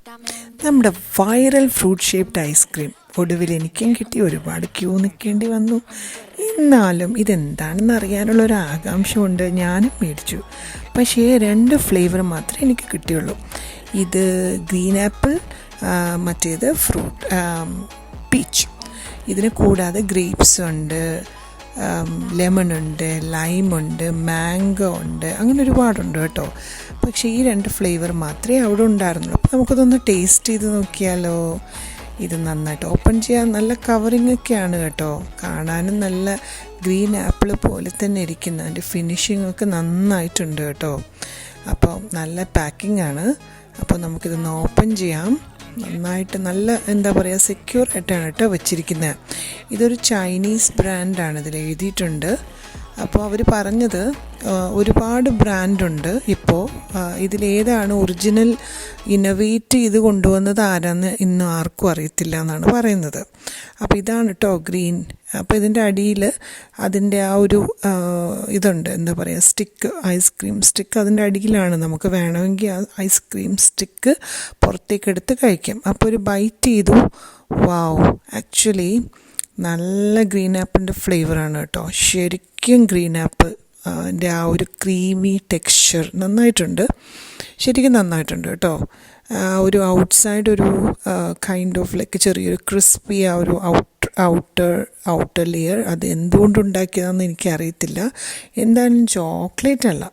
നമ്മുടെ viral fruit shaped ice cream ഒടുവിൽ എനിക്കും കിട്ടി. ഒരുപാട് ക്യൂ നിൽക്കേണ്ടി വന്നു. എന്നാലും ഇതെന്താണെന്ന് അറിയാനുള്ള ഒരു ആകാംക്ഷ കൊണ്ട് ഞാനും മേടിച്ചു. പക്ഷേ 2 ഫ്ലേവർ മാത്രമേ എനിക്ക് കിട്ടിയുള്ളൂ. ഇത് ഗ്രീൻ ആപ്പിൾ, മറ്റേത് ഫ്രൂട്ട് പീച്ച്. ഇതിന് കൂടാതെ ഗ്രേപ്സ് ഉണ്ട്, ലെമൺ ഉണ്ട്, ലൈമുണ്ട്, മാംഗോ ഉണ്ട്, അങ്ങനെ ഒരുപാടുണ്ട് കേട്ടോ. പക്ഷേ ഈ 2 ഫ്ലേവർ മാത്രമേ അവിടെ ഉണ്ടായിരുന്നുള്ളൂ. അപ്പോൾ നമുക്കതൊന്ന് ടേസ്റ്റ് ചെയ്ത് നോക്കിയാലോ. ഇത് നന്നായിട്ട് ഓപ്പൺ ചെയ്യാൻ നല്ല കവറിങ് ഒക്കെയാണ് കേട്ടോ. കാണാനും നല്ല ഗ്രീൻ ആപ്പിൾ പോലെ തന്നെ ഇരിക്കുന്ന അതിൻ്റെ ഫിനിഷിംഗ് ഒക്കെ നന്നായിട്ടുണ്ട് കേട്ടോ. അപ്പോൾ നല്ല പാക്കിംഗ് ആണ്. അപ്പോൾ നമുക്കിതൊന്ന് ഓപ്പൺ ചെയ്യാം. നന്നായിട്ട് നല്ല എന്താ പറയുക, സെക്യൂർ ആയിട്ടാണ് കേട്ടോ വെച്ചിരിക്കുന്നത്. ഇതൊരു ചൈനീസ് ബ്രാൻഡാണ്, ഇതിൽ എഴുതിയിട്ടുണ്ട്. അപ്പോൾ അവർ പറഞ്ഞത് ഒരുപാട് ബ്രാൻഡുണ്ട് ഇപ്പോൾ. ഇതിലേതാണ് ഒറിജിനൽ ഇന്നോവേറ്റ് ചെയ്ത് കൊണ്ടുവന്നത് ആരാന്ന് ഇന്നും ആർക്കും അറിയത്തില്ല എന്നാണ് പറയുന്നത്. അപ്പോൾ ഇതാണ് കേട്ടോ ഗ്രീൻ. അപ്പോൾ ഇതിൻ്റെ അടിയിൽ അതിൻ്റെ ആ ഒരു ഇതുണ്ട്, എന്താ പറയുക, സ്റ്റിക്ക്, ഐസ്ക്രീം സ്റ്റിക്ക് അതിൻ്റെ അടിയിലാണ്. നമുക്ക് വേണമെങ്കിൽ ആ ഐസ്ക്രീം സ്റ്റിക്ക് പുറത്തേക്കെടുത്ത് കഴിക്കാം. അപ്പോൾ ഒരു ബൈറ്റ് ചെയ്തു. വാവ്, ആക്ച്വലി നല്ല ഗ്രീൻ ആപ്പിളിൻ്റെ ഫ്ലേവറാണ് കേട്ടോ. ശരിക്കും ഗ്രീൻ ആപ്പിൾ അതിൻ്റെ ആ ഒരു ക്രീമി ടെക്സ്ചർ നന്നായിട്ടുണ്ട്, ശരിക്കും നന്നായിട്ടുണ്ട് കേട്ടോ. ഒരു ഔട്ട്സൈഡ് ഒരു കൈൻഡ് ഓഫ് ലൈക്ക് ചെറിയൊരു ക്രിസ്പി ആ ഒരു ഔട്ടർ ലെയർ. അത് എന്തുകൊണ്ടുണ്ടാക്കിയതാണെന്ന് എനിക്കറിയത്തില്ല. എന്തായാലും ചോക്ലേറ്റ് അല്ല.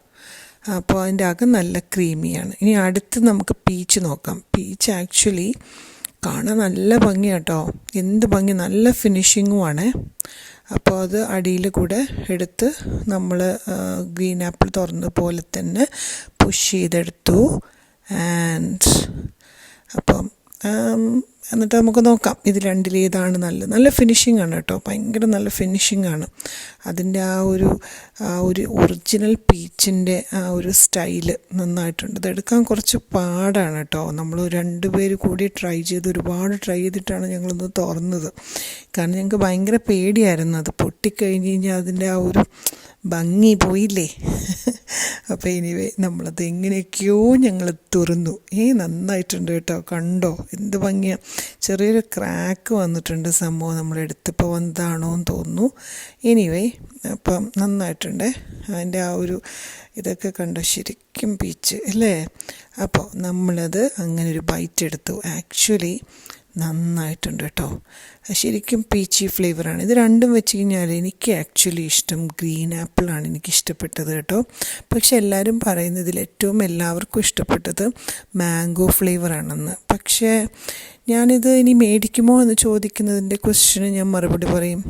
അപ്പോൾ അതിൻ്റെ അകം നല്ല ക്രീമിയാണ്. ഇനി അടുത്ത് നമുക്ക് പീച്ച് നോക്കാം. പീച്ച് ആക്ച്വലി കാണാൻ നല്ല ഭംഗിയാണ് കേട്ടോ. എന്ത് ഭംഗി, നല്ല ഫിനിഷിങ്ങുമാണ്. അപ്പോൾ അത് അടിയിൽ കൂടെ എടുത്ത് നമ്മൾ ഗ്രീൻ ആപ്പിൾ തുറന്ന പോലെ തന്നെ പുഷ് ചെയ്തെടുത്തു. ആൻഡ് അപ്പം എന്നിട്ട് നമുക്ക് നോക്കാം ഇത് രണ്ടിലേതാണ് നല്ല ഫിനിഷിംഗ് ആണ് കേട്ടോ. ഭയങ്കര നല്ല ഫിനിഷിംഗ് ആണ്. അതിൻ്റെ ആ ഒരു ഒറിജിനൽ പീച്ചിൻ്റെ ആ ഒരു സ്റ്റൈല് നന്നായിട്ടുണ്ട്. ഇതെടുക്കാൻ കുറച്ച് പാടാണ് കേട്ടോ. നമ്മൾ 2 പേര് കൂടി ഒരുപാട് ട്രൈ ചെയ്തിട്ടാണ് ഞങ്ങളൊന്ന് തുറന്നത്. കാരണം ഞങ്ങൾക്ക് ഭയങ്കര പേടിയായിരുന്നു അത് പൊട്ടിക്കഴിഞ്ഞ് കഴിഞ്ഞാൽ അതിൻ്റെ ആ ഒരു ഭംഗി പോയില്ലേ. അപ്പോൾ എനിവേ നമ്മളത് എങ്ങനെയൊക്കെയോ ഞങ്ങൾ തുറന്നു. നന്നായിട്ടുണ്ട് കേട്ടോ. കണ്ടോ എന്ത് ഭംഗിയാണ്. ചെറിയൊരു ക്രാക്ക് വന്നിട്ടുണ്ട് സംഭവം നമ്മളെടുത്തപ്പോൾ വന്നതാണോ എന്ന് തോന്നുന്നു. എനിവേ അപ്പം നന്നായിട്ടുണ്ട്. അതിൻ്റെ ആ ഒരു ഇതൊക്കെ കണ്ടോ, ശരിക്കും പീച്ച് അല്ലേ. അപ്പോൾ നമ്മളത് അങ്ങനെ ഒരു ബൈറ്റ് എടുത്തു. ആക്ച്വലി നന്നായിട്ടുണ്ട് കേട്ടോ. ശരിക്കും പീച്ചി ഫ്ലേവറാണ്. ഇത് രണ്ടും വെച്ച് കഴിഞ്ഞാൽ എനിക്ക് ആക്ച്വലി ഇഷ്ടം ഗ്രീൻ ആപ്പിളാണ് എനിക്കിഷ്ടപ്പെട്ടത് കേട്ടോ. പക്ഷെ എല്ലാവരും പറയുന്നതിൽ ഏറ്റവും എല്ലാവർക്കും ഇഷ്ടപ്പെട്ടത് മാംഗോ ഫ്ലേവറാണെന്ന്. പക്ഷേ ഞാനിത് ഇനി മേടിക്കുമോ എന്ന് ചോദിക്കുന്നതിൻ്റെ ക്വസ്റ്റ്യന് ഞാൻ മറുപടി പറയും,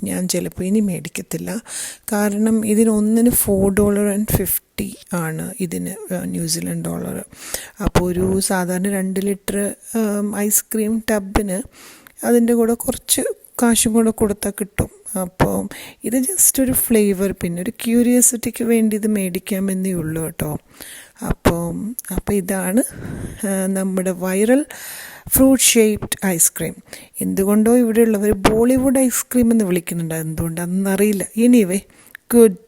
ഞാൻ ചിലപ്പോൾ ഇനി മേടിക്കത്തില്ല. കാരണം ഇതിനൊന്നിന് $4.50 ആണ് ഇതിന്, ന്യൂസിലൻഡ് ഡോളർ. അപ്പോൾ ഒരു സാധാരണ 2 ലിറ്റർ ഐസ്ക്രീം ടബിന് അതിൻ്റെ കൂടെ കുറച്ച് കാശും കൂടെ കൊടുത്താൽ കിട്ടും. അപ്പോൾ ഇത് ജസ്റ്റ് ഒരു ഫ്ലേവർ, പിന്നെ ഒരു ക്യൂരിയോസിറ്റിക്ക് വേണ്ടി ഇത് മേടിക്കാമെന്നേ ഉള്ളൂ കേട്ടോ. അപ്പോൾ ഇതാണ് നമ്മുടെ വൈറൽ ഫ്രൂട്ട് ഷേപ്ഡ് ഐസ്ക്രീം. എന്തുകൊണ്ടോ ഇവിടെയുള്ളവർ ബോളിവുഡ് ഐസ്ക്രീം എന്ന് വിളിക്കുന്നുണ്ട്, എന്തുകൊണ്ടാണെന്നറിയില്ല. Anyway, good